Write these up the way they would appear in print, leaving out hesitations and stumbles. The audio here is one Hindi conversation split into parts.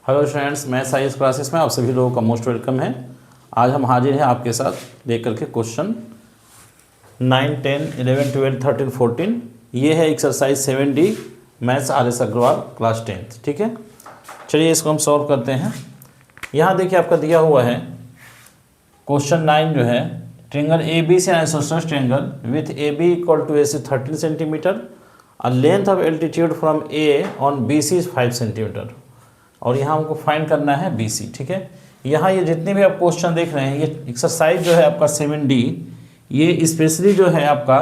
हेलो स्टूडेंट्स, मैं साइंस क्लासेस में आप सभी लोगों का मोस्ट वेलकम है। आज हम हाजिर हैं आपके साथ लेकर के क्वेश्चन 9, 10, 11, 12, 13, 14। ये है exercise 7D maths RS Agarwal class 10th। ठीक है, चलिए इसको हम सॉल्व करते हैं। यहाँ देखिए आपका दिया हुआ है क्वेश्चन 9 जो है, ट्रेंगल AB से isosceles triangle with AB equal to AC 13 centimetre और length of altitude from A on BC is 5 centimetre. और यहाँ हमको फाइंड करना है BC। ठीक है, यहाँ ये जितने भी आप क्वेश्चन देख रहे हैं, ये एक्सरसाइज जो है आपका 7D, ये स्पेशली जो है आपका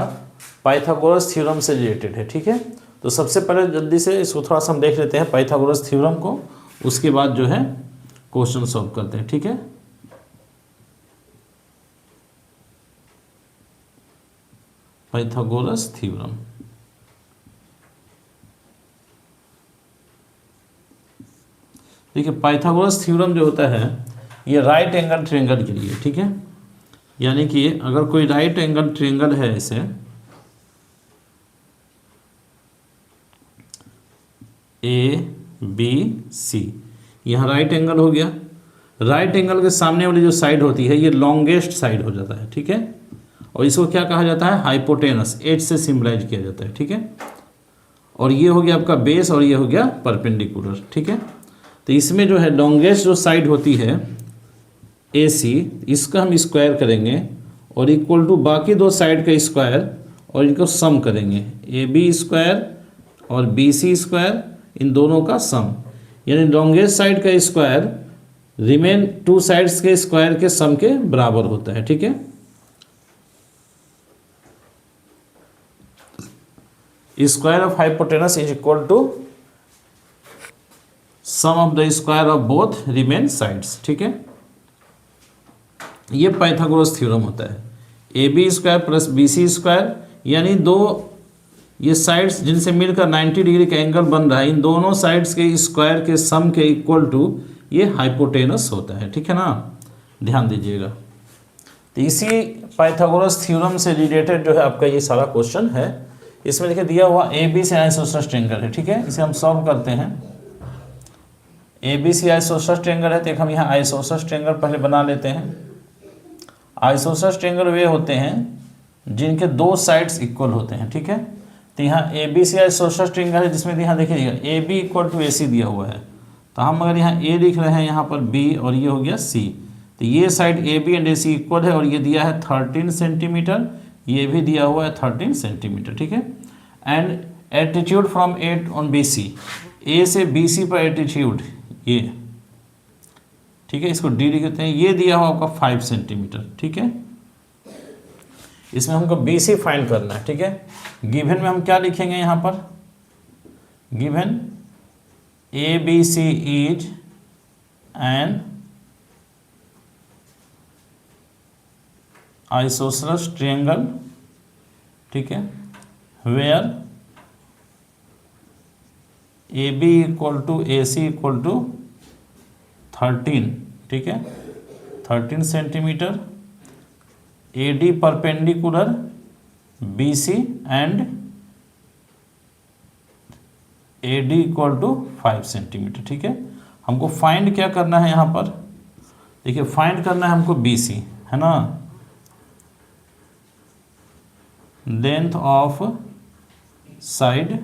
पाइथागोरस थ्योरम से रिलेटेड है। ठीक है, तो सबसे पहले जल्दी से इसको थोड़ा सा हम देख लेते हैं पाइथागोरस थ्योरम को, उसके बाद जो है क्वेश्चन सॉल्व करते हैं। ठीक है, पाइथागोरस थ्योरम। देखिए पाइथागोरस थ्योरम जो होता है ये राइट एंगल ट्रायंगल के लिए। ठीक है, यानी कि अगर कोई राइट एंगल ट्रायंगल है, इसे ABC, यहाँ राइट एंगल हो गया। राइट एंगल के सामने वाली जो साइड होती है ये लॉन्गेस्ट साइड हो जाता है। ठीक है, और इसको क्या कहा जाता है? हाइपोटेनस, H से सिम्बलाइज किया जाता है। ठीक है, और ये हो गया आपका बेस और ये हो गया परपेंडिकुलर। ठीक है, तो इसमें जो है लॉन्गेस्ट जो साइड होती है AC, इसका हम स्क्वायर करेंगे और इक्वल टू बाकी दो साइड का स्क्वायर और इनको सम करेंगे, AB स्क्वायर और BC स्क्वायर, इन दोनों का सम, यानी लॉन्गेस्ट साइड का स्क्वायर रिमेन टू साइड्स के स्क्वायर के सम के बराबर होता है। ठीक है, square of hypotenuse is equal to sum of the square of both remain sides. ठीक है, ये पाइथागोरस थ्योरम होता है। AB square plus BC square, यानी दो ये साइड्स जिनसे मिलकर 90 डिग्री का एंगल बन रहा है, इन दोनों साइड्स के स्क्वायर के सम के इक्वल टू ये हाइपोटेनस होता है। ठीक है ना, ध्यान दीजिएगा। तो इसी पाइथागोरस थ्योरम से रिलेटेड जो है आपका ये सारा क्वेश्चन है। इसमें देखिए दिया हुआ AB से आइसोसलेस ट्रायंगल है। ठीक है, इसे हम सॉल्व करते हैं। ABC आइसोसलेस ट्रायंगल है, तो एक हम यहाँ आइसोसलेस ट्रायंगल पहले बना लेते हैं। आइसोसलेस ट्रायंगल वे होते हैं जिनके दो साइड्स इक्वल होते हैं। ठीक है, तो यहाँ ABC आइसोसलेस ट्रायंगल है जिसमें यहाँ देखिएगा AB इक्वल टू AC दिया हुआ है, तो हम अगर यहाँ A लिख रहे हैं, यहाँ पर B और ये हो गया C, तो ये side AB and AC equal है और ये दिया है 13 सेंटीमीटर, ये भी दिया हुआ है 13 सेंटीमीटर। ठीक है, and altitude from A on BC, A से BC पर एल्टीट्यूड ये, ठीक है, इसको D लिखते हैं, ये दिया हुआ आपका 5 सेंटीमीटर। ठीक है, इसमें हमको BC फाइंड करना है। ठीक है, गिवन में हम क्या लिखेंगे यहाँ पर? Given ABC is an isosceles triangle, ठीक है, where AB equal to AC equal to 13, ठीक है, 13 centimetre, AD perpendicular BC and AD equal to 5 centimetre. ठीक है, हमको फाइंड क्या करना है यहाँ पर? देखिए फाइंड करना है हमको BC, है ना, लेंथ ऑफ साइड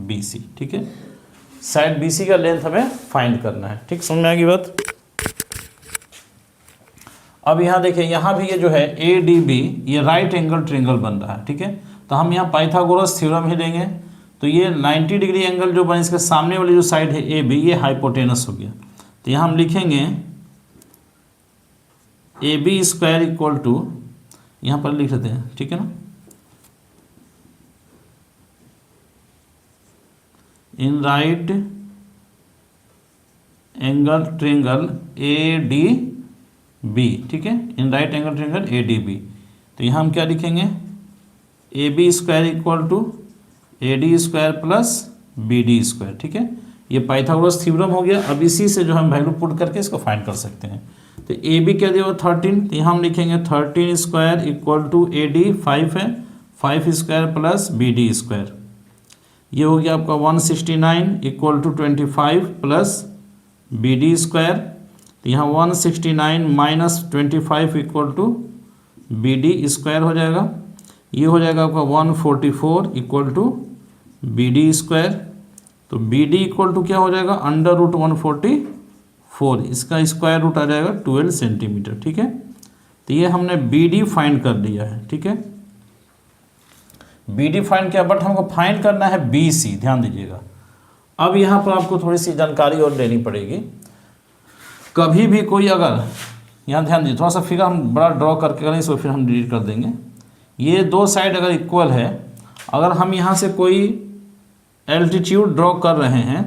BC। ठीक है, साइड BC का लेंथ हमें फाइंड करना है। ठीक, समझ में आ गई बात? अब यहाँ देखिए, यहाँ भी ये जो है ADB, ये राइट एंगल ट्रायंगल बन रहा है। ठीक है, तो हम यहाँ पाइथागोरस थ्योरम ही लेंगे, तो ये 90 डिग्री एंगल जो बने, इसके सामने वाली जो साइड है AB, ये हाइपोटेनस हो गया। तो यहाँ हम लिखेंगे AB स्क्वायर इक्वल टू, यहाँ पर लिख लेते हैं, ठीक है ना, in right angle triangle ADB। ठीक है, in right angle triangle ADB, तो यहाँ हम क्या लिखेंगे? AB square equal to AD square plus BD square. ठीक है, ये पाइथागोरस थ्योरम हो गया। अब इसी से जो हम वैल्यू पुट करके इसको फाइंड कर सकते हैं। तो AB क्या दिया हुआ 13, तो यहाँ हम लिखेंगे 13 स्क्वायर इक्वल टू AD 5 है, 5 स्क्वायर प्लस BD स्क्वायर, ये हो गया आपका 169 equal to 25 plus B D square, तो यहाँ 169 minus 25 equal to B D square हो जाएगा। ये हो जाएगा आपका 144 equal to B D square. तो बी डी इक्वल टू क्या हो जाएगा, अंडर रूट 144, इसका स्क्वायर रूट आ जाएगा 12 सेंटीमीटर। ठीक है, तो ये हमने बी डी फाइंड कर लिया है। ठीक है, बी डी फाइंड किया, बट हमको फाइंड करना है बी सी, ध्यान दीजिएगा। अब यहाँ पर आपको थोड़ी सी जानकारी और लेनी पड़ेगी। कभी भी कोई अगर, यहाँ ध्यान दीजिए, थोड़ा सा फिगर हम बड़ा ड्रॉ करके करें, इसको फिर हम डिलीट कर देंगे। ये दो साइड अगर इक्वल है, अगर हम यहाँ से कोई एल्टीट्यूड ड्रॉ कर रहे हैं,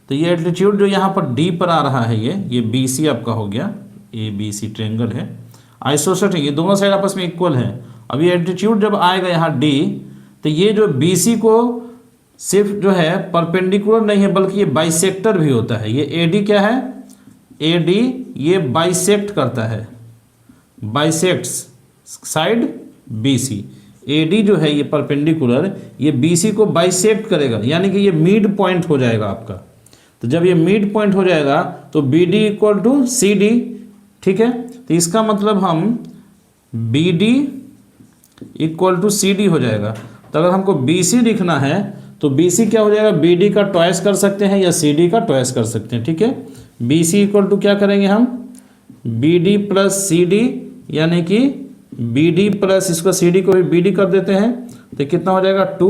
तो ये एल्टीट्यूड जो यहाँ पर डी पर आ रहा है, ये बी सी आपका हो गया, ए बी सी ट्रेंगल है, आइसोसेलेस, ये दोनों साइड आपस में इक्वल है। अब ये एल्टीट्यूड जब आएगा यहाँ डी, तो ये जो बी सी को सिर्फ जो है परपेंडिकुलर नहीं है, बल्कि ये बाइसेक्टर भी होता है। ये ए डी क्या है, ए डी ये बाइसेक्ट करता है, bisects side B C. A D जो है ये परपेंडिकुलर, ये बी सी को बाइसेक्ट करेगा, यानी कि ये मिड पॉइंट हो जाएगा आपका। तो जब ये मिड पॉइंट हो जाएगा तो B D equal to C D. ठीक है, तो इसका मतलब हम B D equal to C D हो जाएगा। तो अगर हमको बी सी लिखना है तो बी सी क्या हो जाएगा, बी डी का ट्वाइस कर सकते हैं या सी डी का ट्वाइस कर सकते हैं। ठीक है, बी सी इक्वल टू क्या करेंगे हम, B D plus C D, यानी कि बी डी प्लस इसको सी डी को भी बी डी कर देते हैं, तो कितना हो जाएगा 2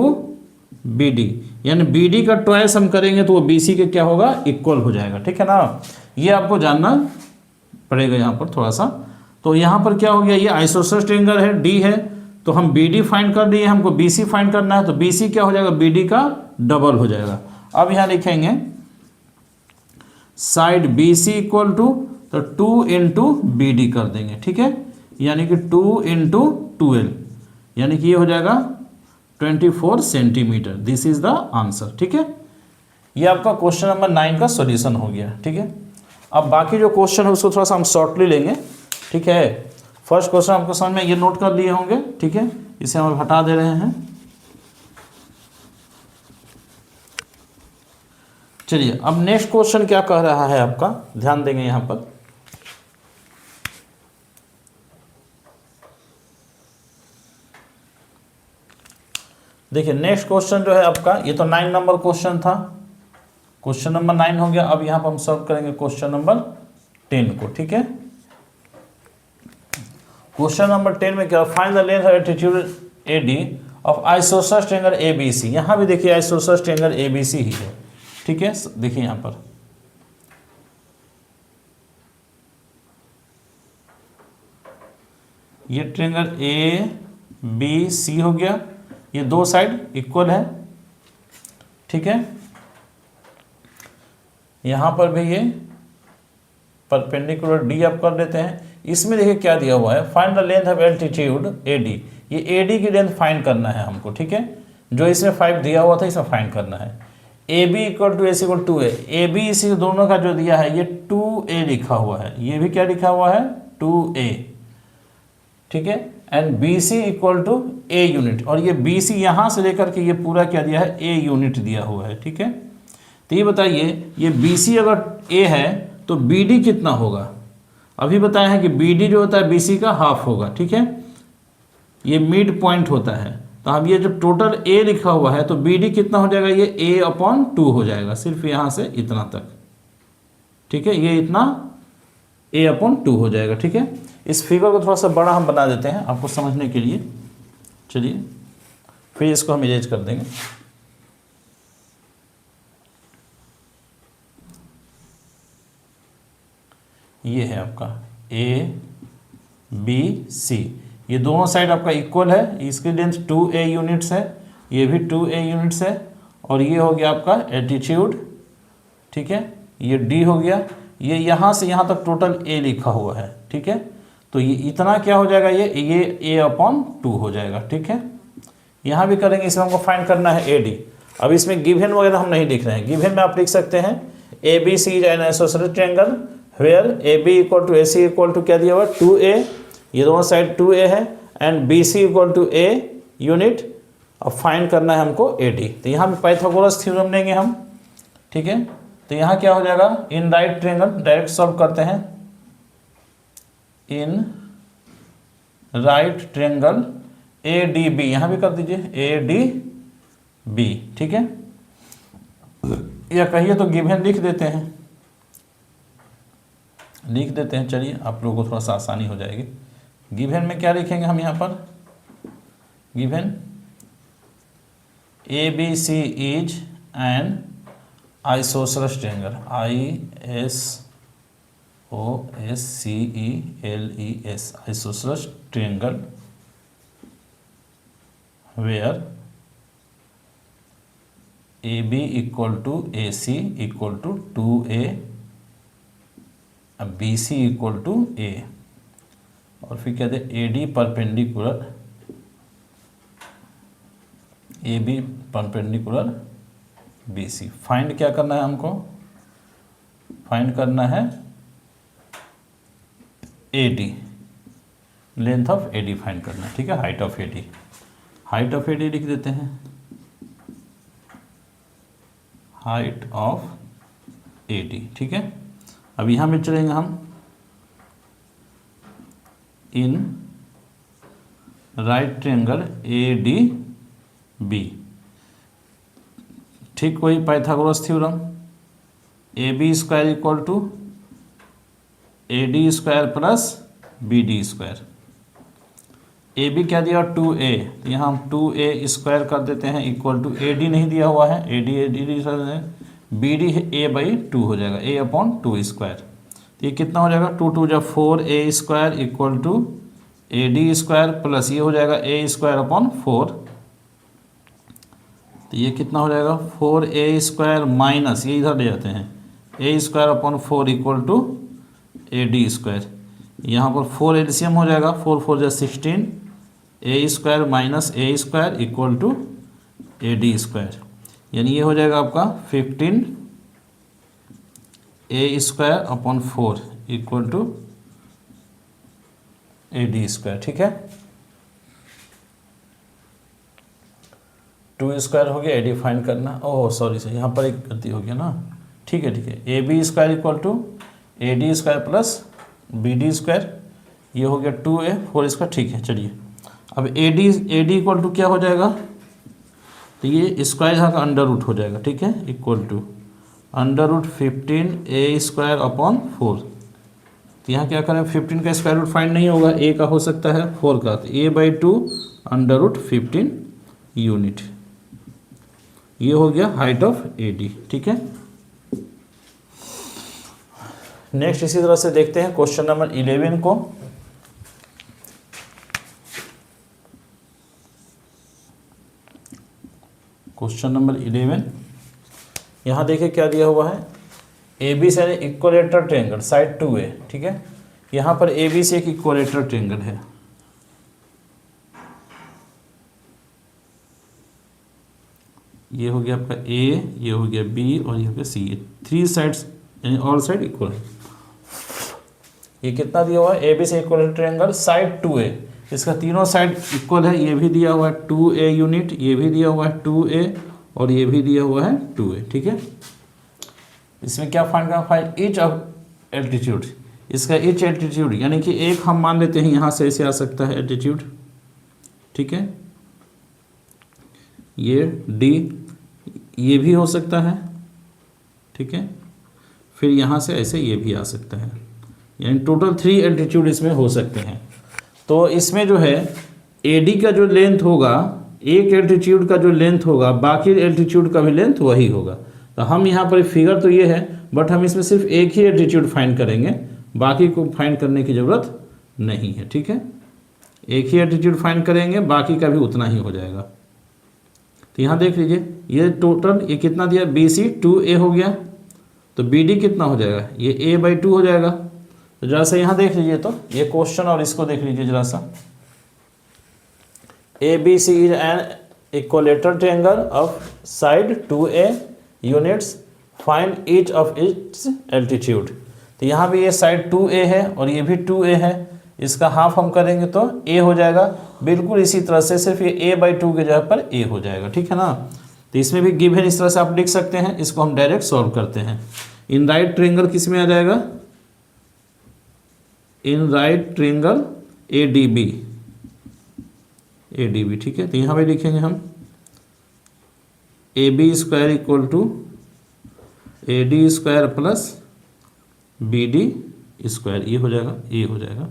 बी डी, यानी बी डी का ट्वाइस हम करेंगे तो वो बी सी के क्या होगा, इक्वल हो जाएगा। ठीक है ना, ये आपको जानना पड़ेगा यहाँ पर थोड़ा सा। तो यहाँ पर क्या हो गया, ये आइसोसेलेस ट्रायंगल है, डी है, तो हम बी डी फाइंड कर लिए, हमको बी सी फाइंड करना है, तो बी सी क्या हो जाएगा, बी डी का डबल हो जाएगा। अब यहाँ लिखेंगे side B C equal to, तो 2 इंटू बी डी कर देंगे। ठीक है, यानी कि 2 इंटू 12, यानी कि ये हो जाएगा 24 centimetre. This is the answer. ठीक है, ये आपका क्वेश्चन नंबर 9 का सॉल्यूशन हो गया। ठीक है, अब बाकी जो क्वेश्चन है उसको थोड़ा सा हम शॉर्टली लेंगे। ठीक है, फर्स्ट क्वेश्चन आपको समझ में, ये नोट कर लिए होंगे। ठीक है, इसे हम हटा दे रहे हैं। चलिए, अब नेक्स्ट क्वेश्चन क्या कह रहा है आपका, ध्यान देंगे यहां पर। देखिए, नेक्स्ट क्वेश्चन जो है आपका, ये तो 9 नंबर क्वेश्चन था, क्वेश्चन नंबर 9 हो गया। अब यहां पर हम सॉल्व करेंगे क्वेश्चन नंबर 10 को। ठीक है, क्वेश्चन नंबर 10 में क्या, find the length of altitude A D of isosceles triangle A B C. यहाँ भी देखिए isosceles triangle A B C ही है। ठीक है, देखिए यहाँ पर ये ट्रायंगल ए बी सी हो गया, ये दो साइड इक्वल है। ठीक है, यहाँ पर भी ये परपेंडिकुलर डी आप कर देते हैं। इसमें देखिए क्या दिया हुआ है, find the length of altitude A D, ये ए डी की लेंथ फाइंड करना है हमको। ठीक है, जो इसमें 5 दिया हुआ था इसमें फाइंड करना है। A B equal to A C equal 2a, A B इसी दोनों का जो दिया है ये 2a लिखा हुआ है, ये भी क्या लिखा हुआ है 2a। ठीक है, and B C equal to a unit, और ये बी सी यहाँ से लेकर के ये पूरा क्या दिया है, ए यूनिट दिया हुआ है। ठीक है, तो ये बताइए, ये बी सी अगर ए है तो बी डी कितना होगा। अभी बताया है कि बी डी जो होता है बी सी का हाफ होगा। ठीक है, ये मिड पॉइंट होता है, तो अब ये जो टोटल ए लिखा हुआ है तो बी डी कितना हो जाएगा, ये a/2 हो जाएगा, सिर्फ यहाँ से इतना तक। ठीक है, ये इतना a/2 हो जाएगा। ठीक है, इस फिगर को थोड़ा सा बड़ा हम बना देते हैं आपको समझने के लिए। चलिए, फिर इसको हम इरेज कर देंगे। ये है आपका ए बी सी, ये दोनों साइड आपका इक्वल है, इसकी लेंथ 2a यूनिट्स है, ये भी 2a यूनिट्स है, और ये हो गया आपका एल्टीट्यूड। ठीक है, ये d हो गया, ये यहाँ से यहाँ तक टोटल a लिखा हुआ है। ठीक है, तो ये इतना क्या हो जाएगा, ये a/2 हो जाएगा। ठीक है, यहाँ भी करेंगे, इसमें हमको फाइंड करना है AD। अब इसमें गिवन वगैरह हम नहीं लिख रहे हैं, गिवन में आप लिख सकते हैं ABC is an isosceles triangle where AB equal to AC equal to क्या दिया हुआ 2a, ये दोनों साइड 2a है, and BC equal to a unit. अब फाइंड करना है हमको AD, तो यहाँ पे पाइथागोरस थ्योरम लेंगे हम। ठीक है, तो यहाँ क्या हो जाएगा, in right triangle, direct solve करते हैं, इन राइट ट्रायंगल ADB, यहाँ भी कर दीजिए ADB, ठीक है, या कहिए तो गिवन लिख देते हैं, चलिए आप लोगों को थोड़ा सा आसानी हो जाएगी। गिवन में क्या लिखेंगे हम यहाँ पर, given ABC is an isosceles triangle, ISOSCELES, isosceles triangle where AB equal to AC equal to 2A, BC equal to A, और फिर कहते हैं AD perpendicular, AB perpendicular BC। Find क्या करना है हमको, फाइंड करना है AD, length of AD find करना है, ठीक है, height of AD, height of AD लिख देते हैं, हाइट ऑफ AD, ठीक है। अब यहाँ में चलेंगे हम, इन राइट ट्रायंगल ADB, ठीक, कोई Pythagoras theorem, AB square equal to AD square plus BD square, AB क्या दिया 2A, तो यहाँ हम 2A स्क्वायर कर देते हैं इक्वल टू, AD नहीं दिया हुआ है, AD BD A/2 हो जाएगा, A/2 स्क्वायर, तो ये कितना हो जाएगा, 2 2 जा 4A square equal to AD square plus ये हो जाएगा A स्क्वायर अपॉन 4, तो ये कितना हो जाएगा 4A स्क्वायर माइनस ये इधर ले जाते हैं A square upon 4 equal to AD square, यहाँ पर 4 एलसीएम हो जाएगा, 4 4 जा 16, A square minus A square equal to AD square, यानी ये हो जाएगा आपका 15 A square upon 4 equal to AD square, ठीक है, 2 स्क्वायर हो गया, AD फाइंड करना, ओह सॉरी सर यहाँ पर एक गलती हो गया ना, ठीक है, AB square equal to AD square plus BD square, ये हो गया 2A 4 स्क्वायर, ठीक है। चलिए अब AD इक्वल टू क्या हो जाएगा, तो ये स्क्वायर यहाँ का अंडर रूट हो जाएगा, ठीक है, equal to under root 15A square upon 4, तो यहाँ क्या करें, 15 का स्क्वायर रूट फाइंड नहीं होगा, A का हो सकता है 4 का, तो A/2 अंडर रूट 15 यूनिट, ये हो गया हाइट ऑफ AD, ठीक है। नेक्स्ट इसी तरह से देखते हैं क्वेश्चन नंबर 11 को, क्वेश्चन नंबर 11, यहाँ देखिए क्या दिया हुआ है, AB से इक्विलेटरल ट्रायंगल साइड 2A, ठीक है, यहाँ पर AB से एक इक्विलेटरल ट्रायंगल है, ये हो गया आपका A, ये हो गया B और ये हो गया C, 3 साइड्स यानी ऑल साइड इक्वल है। ये कितना दिया हुआ है, AB से इक्विलेटरल ट्रायंगल साइड 2A, इसका तीनों साइड इक्वल है, ये भी दिया हुआ है 2A यूनिट, ये भी दिया हुआ है 2A और ये भी दिया हुआ है 2A, ठीक है। इसमें क्या फाइंड करना, फाइंड ईच ऑफ एल्टीट्यूड, इसका ईच एल्टीट्यूड यानी कि एक हम मान लेते हैं यहाँ से ऐसे आ सकता है एल्टीट्यूड, ठीक है, ये D ये भी हो सकता है, ठीक है, फिर यहाँ से ऐसे ये भी आ सकता है, यानी टोटल 3 एल्टीट्यूड इसमें हो सकते हैं। तो इसमें जो है AD का जो लेंथ होगा, एक एल्टीट्यूड का जो लेंथ होगा बाकी एल्टीट्यूड का भी लेंथ वही होगा। तो हम यहाँ पर फिगर तो ये है, बट हम इसमें सिर्फ एक ही एल्टीट्यूड फाइंड करेंगे, बाकी को फाइंड करने की ज़रूरत नहीं है, ठीक है, एक ही एल्टीट्यूड फाइंड करेंगे, बाकी का भी उतना ही हो जाएगा। तो यहाँ देख लीजिए, ये टोटल ये कितना दिया, BC 2A हो गया, तो BD कितना हो जाएगा, ये A/2 हो जाएगा। तो जरा सा यहाँ देख लीजिए, तो ये क्वेश्चन और इसको देख लीजिए जरा सा, ABC is an equilateral triangle of side 2A units, find each of its altitude. तो यहाँ भी ये साइड 2A है और ये भी 2A है, इसका हाफ हम करेंगे तो A हो जाएगा, बिल्कुल इसी तरह से सिर्फ ये A/2 की जगह पर A हो जाएगा, ठीक है ना। तो इसमें भी गिवन इस तरह से आप लिख सकते हैं, इसको हम डायरेक्ट सॉल्व करते हैं। इन राइट ट्रायंगल किस में आ जाएगा, in right triangle A D B, ठीक है। तो यहाँ पे लिखेंगे हम A B square equal to A D square plus B D square, ये हो जाएगा, ये हो जाएगा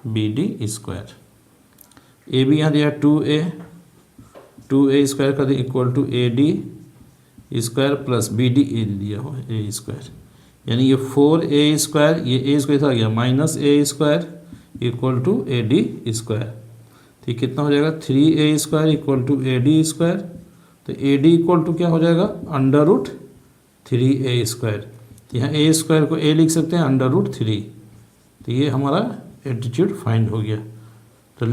B D square. A B यहाँ दिया 2a स्क्वायर कर दिया equal to A D square plus B D a दिया हुआ है ए स्क्वायर, यानी ये 4a स्क्वायर, ये ए स्क्वायर आ गया minus A square equal to A D square. तो ये कितना हो जाएगा 3a square equal to A D square. तो ए डी इक्वल टू क्या हो जाएगा अंडर रूट 3a स्क्वायर। तो यहाँ ए स्क्वायर को ए लिख सकते हैं अंडर रूट 3। तो ये हमारा एल्टीट्यूड फाइंड हो गया। तो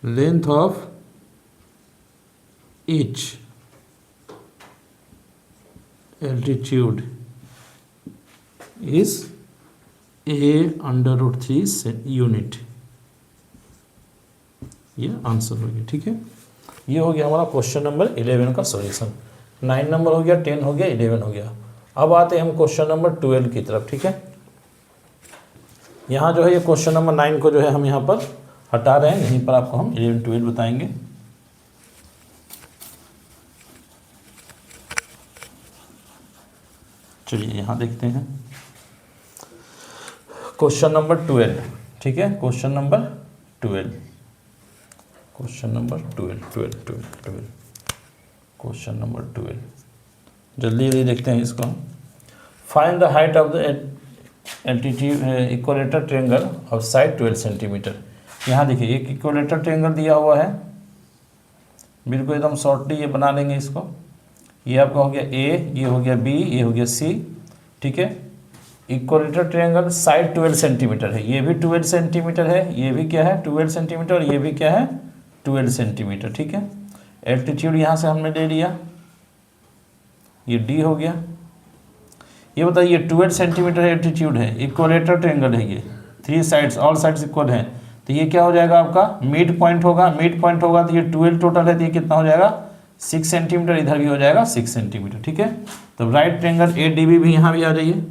length of each altitude is a under root 3 unit. ये आंसर हो गया, ठीक है। ये हो गया हमारा क्वेश्चन नंबर 11 का सॉल्यूशन। 9 नंबर हो गया, 10 हो गया, 11 हो गया। अब आते हैं हम क्वेश्चन नंबर 12 की तरफ, ठीक है। यहाँ जो है ये क्वेश्चन नंबर 9 को जो है हम यहाँ पर हटा रहे हैं, यहीं पर आपको हम 11 12 बताएंगे। चलिए यहाँ देखते हैं क्वेश्चन नंबर 12, ठीक है। Question number 12, question number 12, question number 12, जल्दी जल्दी देखते हैं इसको। Find the height of the altitude equilateral triangle of side 12 centimetre. यहाँ देखिए एक इक्विलेटरल ट्रायंगल दिया हुआ है, बिल्कुल एकदम शॉर्टली ये बना लेंगे इसको। ये आपका हो गया ए, ये हो गया बी, ये हो गया सी, ठीक है। इक्विलेटरल ट्रायंगल साइड 12 सेंटीमीटर है, ये भी 12 सेंटीमीटर है, ये भी क्या है 12 सेंटीमीटर, और ये भी क्या है 12 सेंटीमीटर, ठीक है। एल्टीट्यूड यहाँ से हमने ले लिया, ये डी हो गया। ये बताइए 12 सेंटीमीटर एल्टीट्यूड है, इक्विलेटरल ट्रायंगल है, ये 3 साइड्स ऑल साइड्स इक्वल हैं, तो ये क्या हो जाएगा आपका मिड पॉइंट होगा। मिड पॉइंट होगा तो ये 12 टोटल है, तो ये कितना हो जाएगा 6 सेंटीमीटर, इधर भी हो जाएगा 6 सेंटीमीटर, ठीक है। तो right triangle A D B भी यहाँ भी आ जाइए।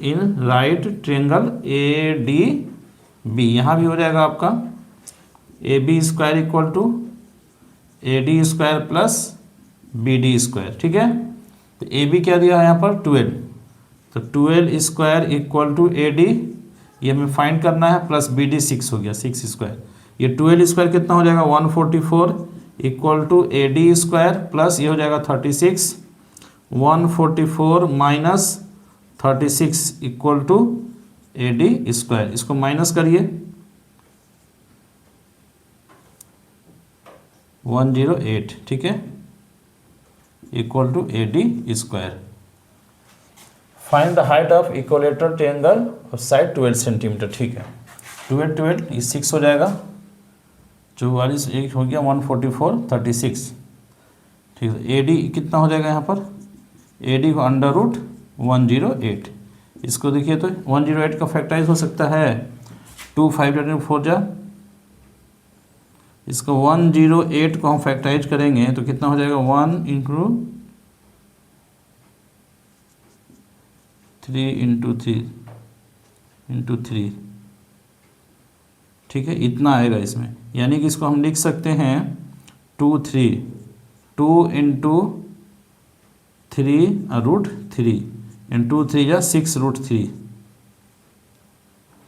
In right triangle A D B यहाँ भी हो जाएगा आपका A B square equal to A D square plus B D square, ठीक है। तो ए बी क्या दिया है यहाँ पर 12, तो 12 square equal to A D, ये हमें फाइंड करना है, प्लस बी डी 6 हो गया 6 स्क्वायर। ये 12 स्क्वायर कितना हो जाएगा 144 equal to A D square plus ये हो जाएगा 36, 144 minus 36 equal to A D square. इसको माइनस करिए 108, ठीक है, equal to A D square. Find the height of equilateral triangle of side 12 centimetre, ठीक है। 12 ये 6 हो जाएगा, 44 एक हो गया 144 36, ठीक है। ए डी कितना हो जाएगा यहाँ पर, ए डी को अंडर रूट 108। इसको देखिए तो 108 का फैक्टराइज हो सकता है 2 5 4 जा, इसको 108 को हम फैक्टराइज करेंगे तो कितना हो जाएगा 1 इंटू 3 इंटू 3 इंटू 3, ठीक है, इतना आएगा इसमें। यानी कि इसको हम लिख सकते हैं 2 इंटू 3 रूट 3 इंटू 3 या 6 रूट 3,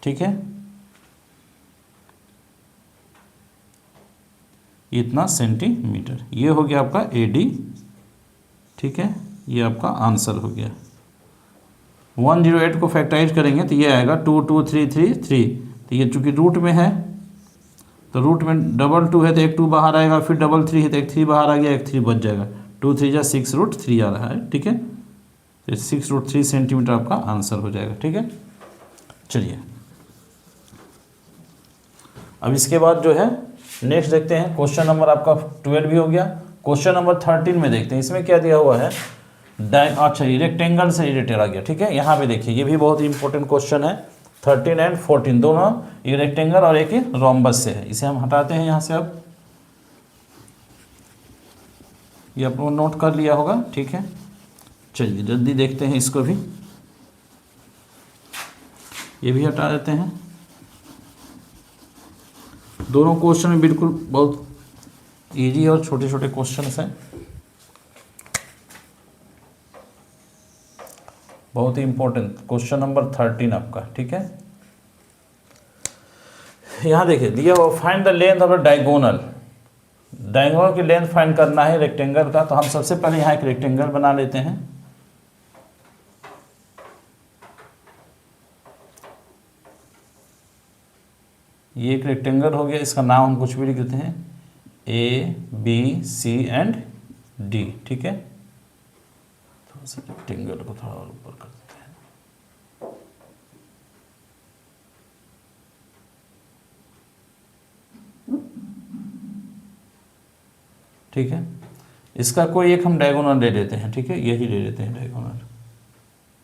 ठीक है, इतना सेंटीमीटर। ये हो गया आपका ए डी, ठीक है, ये आपका आंसर हो गया। 108 को फैक्टराइज करेंगे तो ये आएगा 2 2 3 3 3, तो ये चूँकि रूट में है तो रूट में डबल 2 है तो एक 2 बाहर आएगा, फिर डबल 3 है तो एक 3 बाहर आ गया, एक 3 बच जाएगा, 2 3 या 6 रूट 3 आ रहा है, ठीक है। तो 6 रूट 3 सेंटीमीटर आपका आंसर हो जाएगा, ठीक है। चलिए अब इसके बाद जो है नेक्स्ट देखते हैं, क्वेश्चन नंबर आपका 12 भी हो गया। क्वेश्चन नंबर 13 में देखते हैं, इसमें क्या दिया हुआ है, अच्छा ये रेक्टेंगल से रिलेटेड आ गया, ठीक है। यहाँ पे देखिए ये भी बहुत ही इंपॉर्टेंट क्वेश्चन है, 13 एंड 14 दोनों, ये रेक्टेंगल और एक रोम्बस से है। इसे हम हटाते हैं यहाँ से। अब ये आप लोग नोट कर लिया होगा, ठीक है। चलिए जल्दी देखते हैं इसको भी, ये भी हटा देते हैं। दोनों क्वेश्चन में बिल्कुल बहुत इजी और छोटे छोटे क्वेश्चंस हैं, बहुत ही इंपॉर्टेंट। क्वेश्चन नंबर 13 आपका, ठीक है। यहाँ देखिए दिया हुआ, find the length of a diagonal. Diagonal की लेंथ फाइंड करना है रेक्टेंगल का। तो हम सबसे पहले यहाँ एक रेक्टेंगल बना लेते हैं। ये एक रेक्टेंगल हो गया, इसका नाम हम कुछ भी लिख देते हैं, A B C and D, ठीक है। थोड़ा सा रेक्टेंगल को थोड़ा और ऊपर कर देते हैं। ठीक है, इसका कोई एक हम डायगोनल ले लेते हैं, ठीक है, यही ले लेते हैं डायगोनल,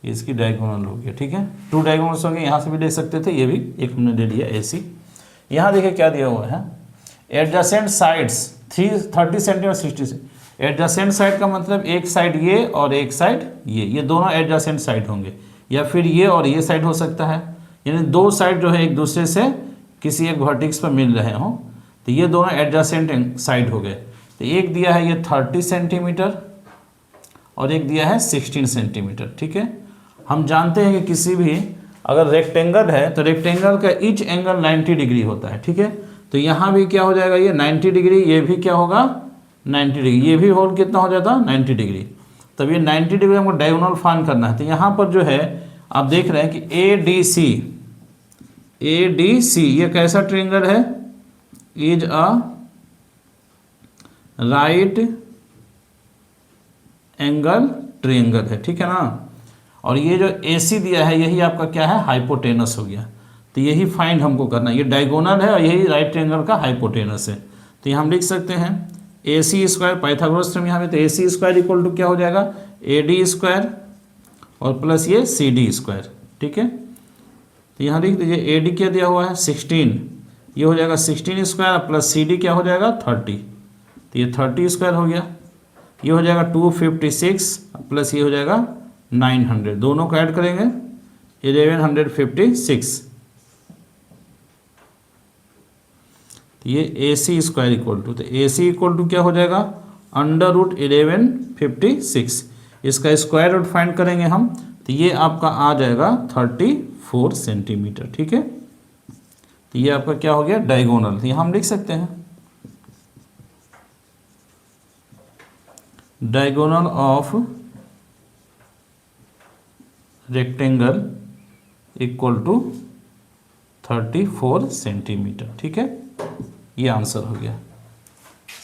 ये इसकी डायगोनल हो गया, ठीक है। 2 डायगोनल्स होंगे, यहाँ से भी ले सकते थे, ये भी एक हमने ले लिया AC। यहाँ देखिए क्या दिया हुआ है, एडजेसेंट साइड्स 30 सेंटीमीटर 60 से। एडजेसेंट साइड का मतलब एक साइड ये और एक साइड ये दोनों एडजेसेंट साइड होंगे, या फिर ये और ये साइड हो सकता है, यानी 2 साइड जो है एक दूसरे से किसी एक वर्टेक्स पर मिल रहे हों, तो ये दोनों एडजेसेंट साइड हो गए। तो एक दिया है ये 30 सेंटीमीटर और एक दिया है 16 सेंटीमीटर, ठीक है। हम जानते हैं कि किसी भी अगर रेक्टेंगल है तो रेक्टेंगल का ईच एंगल 90 डिग्री होता है, ठीक है। तो यहाँ भी क्या हो जाएगा, ये 90 डिग्री, ये भी क्या होगा 90 डिग्री, ये भी होल कितना हो जाता 90 डिग्री। तब ये 90 डिग्री हमको डायगोनल फाइंड करना है। तो यहाँ पर जो है आप देख रहे हैं कि ADC ये कैसा ट्रायंगल है, is a right angle triangle है, ठीक है ना। और ये जो AC दिया है यही आपका क्या है, हाइपोटेनस हो गया। तो यही फाइंड हमको करना है, ये डायगोनल है और यही राइट ट्रायंगल का हाइपोटेनस है। तो यहाँ हम लिख सकते हैं AC स्क्वायर, पाइथागोरस थ्योरम यहाँ पे, तो AC स्क्वायर इक्वल टू क्या हो जाएगा, AD स्क्वायर और प्लस ये CD स्क्वायर, ठीक है। तो यहाँ लिख दीजिए AD क्या दिया हुआ है 16, ये हो जाएगा 16 स्क्वायर प्लस CD क्या हो जाएगा 30, तो ये 30 स्क्वायर हो गया। ये हो जाएगा 256 प्लस ये हो जाएगा 900, दोनों को ऐड करेंगे 1156। तो ये AC स्क्वायर इक्वल टू, तो AC इक्वल टू क्या हो जाएगा √1156, इसका स्क्वायर रूट फाइंड करेंगे हम, तो ये आपका आ जाएगा 34 सेंटीमीटर, ठीक है। तो ये आपका क्या हो गया डायगोनल। तो यहाँ हम लिख सकते हैं diagonal of rectangle equal to 34 centimetre, ठीक है। ये आंसर हो गया,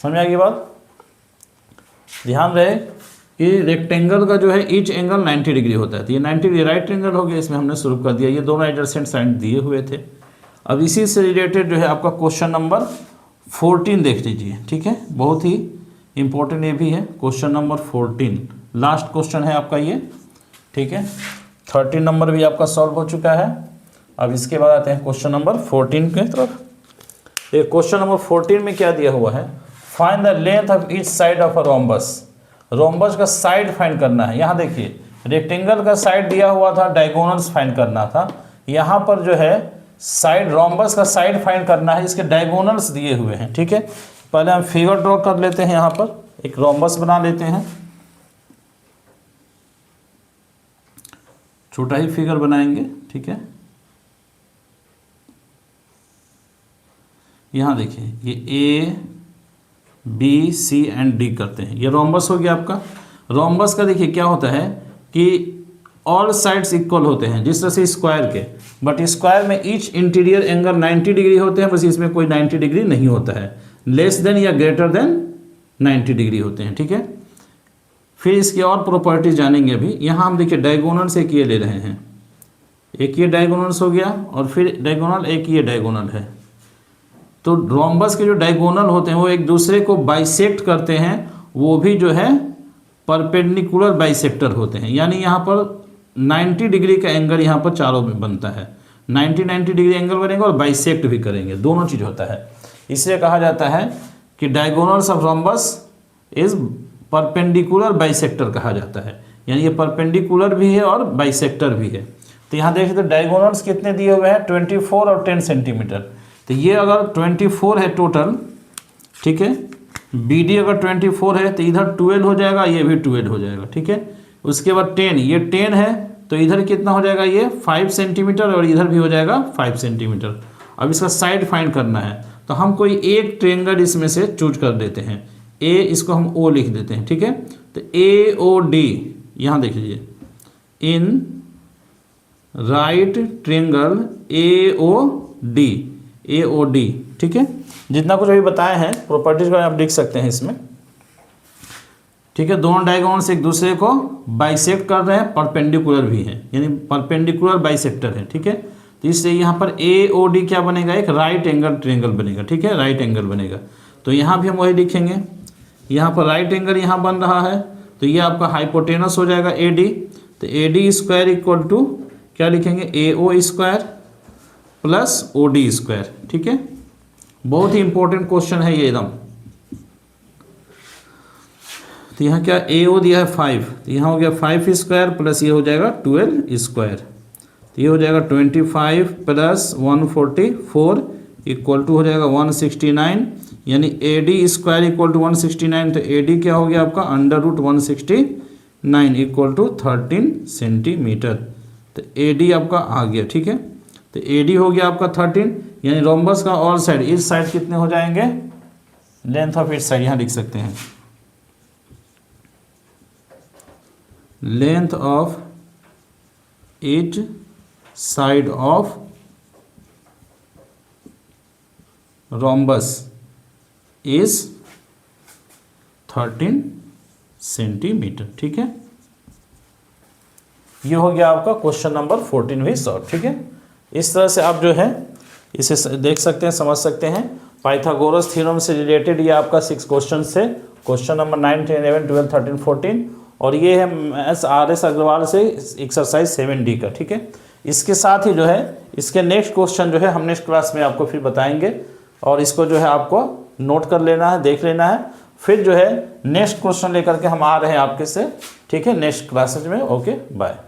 समझ आ गई बात। ध्यान रहे कि रेक्टेंगल का जो है ईच एंगल 90 डिग्री होता है, तो ये 90 डिग्री राइट एंगल हो गया, इसमें हमने शुरू कर दिया। ये दोनों एडजेसेंट साइड दिए हुए थे। अब इसी से रिलेटेड जो है आपका क्वेश्चन नंबर 14 देख लीजिए, ठीक है, बहुत ही इंपॉर्टेंट ये भी है। क्वेश्चन नंबर 14 लास्ट क्वेश्चन है आपका ये, ठीक है। 13 नंबर भी आपका सॉल्व हो चुका है। अब इसके बाद आते हैं क्वेश्चन नंबर 14 के तरफ। ये क्वेश्चन नंबर 14 में क्या दिया हुआ है, find the length of each side of a rhombus. Rhombus का साइड फाइंड करना है। यहाँ देखिए रेक्टेंगल का साइड दिया हुआ था, डायगोनल्स फाइंड करना था। यहाँ पर जो है साइड, रोम्बस का साइड फाइंड करना है, इसके डायगोनल्स दिए हुए हैं, ठीक है। पहले हम फिगर ड्रॉ कर लेते हैं, यहाँ पर एक रोम्बस बना लेते हैं, छोटा ही फिगर बनाएंगे, ठीक है। यहाँ देखिए ये A B C and D करते हैं, ये रोम्बस हो गया आपका। रोम्बस का देखिए क्या होता है कि ऑल साइड्स इक्वल होते हैं, जिस तरह से स्क्वायर के, बट स्क्वायर में ईच इंटीरियर एंगल 90 डिग्री होते हैं, बस इसमें कोई 90 डिग्री नहीं होता है, लेस देन या ग्रेटर देन 90 डिग्री होते हैं, ठीक है। फिर इसकी और प्रॉपर्टीज जानेंगे अभी। यहाँ हम देखिए डायगोनल से एक ये ले रहे हैं, एक ये डायगोनल्स हो गया और फिर डायगोनल एक ये डायगोनल है। तो रोम्बस के जो डायगोनल होते हैं वो एक दूसरे को बाइसेक्ट करते हैं, वो भी जो है परपेंडिकुलर बाइसेक्टर होते हैं, यानी यहाँ पर 90 डिग्री का एंगल यहाँ पर चारों में बनता है, 90 डिग्री एंगल बनेगा और बाइसेक्ट भी करेंगे, दोनों चीज़ होता है। इसलिए कहा जाता है कि diagonals of rhombus is perpendicular bisector कहा जाता है, यानी ये परपेंडिकुलर भी है और बाइसेक्टर भी है। तो यहाँ देख सकते डायगोनल्स कितने दिए हुए हैं 24 और 10 सेंटीमीटर। तो ये अगर 24 है टोटल, ठीक है, BD अगर 24 है तो इधर 12 हो जाएगा, ये भी 12 हो जाएगा, ठीक है। उसके बाद 10, ये 10 है तो इधर कितना हो जाएगा, ये 5 सेंटीमीटर और इधर भी हो जाएगा 5 सेंटीमीटर। अब इसका साइड फाइंड करना है, तो हम कोई एक ट्रेंगल इसमें से चूज कर देते हैं। ए, इसको हम O लिख देते हैं, ठीक है। तो AOD, यहाँ देख लीजिए, इन राइट ट्रेंगल AOD, ठीक है। जितना कुछ अभी बताए हैं प्रॉपर्टीज को आप लिख सकते हैं इसमें, ठीक है। दोनों डायगोनल्स एक दूसरे को बाइसेक्ट कर रहे हैं, परपेंडिकुलर भी हैं, यानी परपेंडिकुलर बाइसेक्टर है, ठीक है। तो इसलिए यहाँ पर AOD क्या बनेगा, एक राइट एंगल ट्रेंगल बनेगा, ठीक है, राइट एंगल बनेगा। तो यहाँ भी हम वही लिखेंगे, यहाँ पर राइट एंगल यहाँ बन रहा है तो ये आपका हाइपोटेनस हो जाएगा AD। तो AD स्क्वायर इक्वल टू क्या लिखेंगे, AO square plus OD square, ठीक है। बहुत ही इंपॉर्टेंट क्वेश्चन है ये एकदम। तो यहाँ क्या AO दिया है 5, तो यहाँ हो गया 5 स्क्वायर प्लस ये हो जाएगा 12 स्क्वायर, तो ये हो जाएगा 25 प्लस 144 इक्वल टू हो जाएगा 169, यानी AD स्क्वायर इक्वल टू 169। तो AD क्या हो गया आपका √169 इक्वल टू 13 सेंटीमीटर। तो AD आपका आ गया, ठीक है। तो AD हो गया आपका 13, यानी रोम्बस का ऑल साइड, इस साइड कितने हो जाएंगे, लेंथ ऑफ इच साइड यहाँ लिख सकते हैं, length of each side of rhombus is 13 centimetre, ठीक है। ये हो गया आपका क्वेश्चन नंबर 14 भी सॉल्व, ठीक है। इस तरह से आप जो है इसे देख सकते हैं, समझ सकते हैं। पाइथागोरस थ्योरम से रिलेटेड ये आपका 6 क्वेश्चन से, क्वेश्चन नंबर 9, 10, 11, 12, 13, 14, और ये है RS अग्रवाल से एक्सरसाइज 7D का, ठीक है। इसके साथ ही जो है इसके नेक्स्ट क्वेश्चन जो है हम नेक्स्ट क्लास में आपको फिर बताएंगे, और इसको जो है आपको नोट कर लेना है, देख लेना है। फिर जो है नेक्स्ट क्वेश्चन लेकर के हम आ रहे हैं आपके से, ठीक है, नेक्स्ट क्लासेज में। Okay, bye.